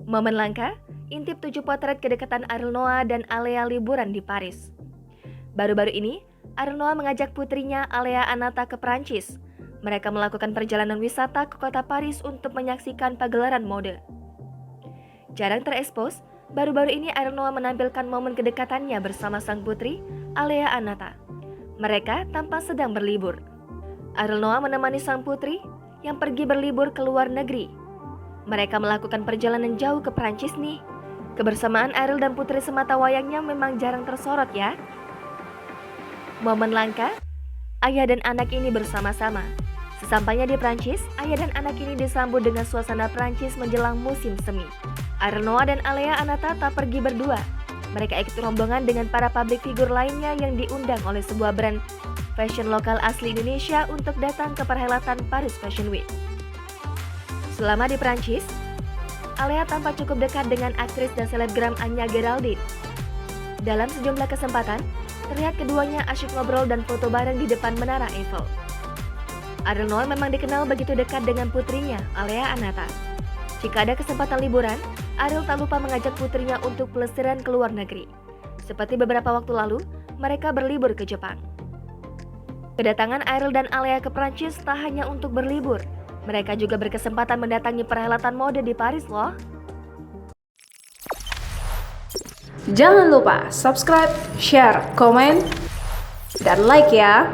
Momen langka, intip 7 potret kedekatan Ariel Noah dan Alea liburan di Paris. Baru-baru ini, Ariel Noah mengajak putrinya Alea Anata ke Prancis. Mereka melakukan perjalanan wisata ke kota Paris untuk menyaksikan pagelaran mode. Jarang terekspos, baru-baru ini Ariel Noah menampilkan momen kedekatannya bersama sang putri, Alea Anata. Mereka tampak sedang berlibur. Ariel Noah menemani sang putri yang pergi berlibur ke luar negeri. Mereka melakukan perjalanan jauh ke Prancis nih. Kebersamaan Ariel dan putri semata wayangnya memang jarang tersorot ya. Momen langka, ayah dan anak ini bersama-sama. Sesampainya di Prancis, ayah dan anak ini disambut dengan suasana Prancis menjelang musim semi. Ariel Noah dan Alea Anata tak pergi berdua. Mereka ikut rombongan dengan para public figure lainnya yang diundang oleh sebuah brand fashion lokal asli Indonesia untuk datang ke perhelatan Paris Fashion Week. Selama di Prancis, Alea tampak cukup dekat dengan aktris dan selebgram Anya Geraldine. Dalam sejumlah kesempatan, terlihat keduanya asyik ngobrol dan foto bareng di depan Menara Eiffel. Ariel Noah memang dikenal begitu dekat dengan putrinya, Alea Anata. Jika ada kesempatan liburan, Ariel tak lupa mengajak putrinya untuk pelesiran ke luar negeri. Seperti beberapa waktu lalu, mereka berlibur ke Jepang. Kedatangan Ariel dan Alea ke Prancis tak hanya untuk berlibur. Mereka juga berkesempatan mendatangi perhelatan mode di Paris loh. Jangan lupa subscribe, share, komen, dan like ya.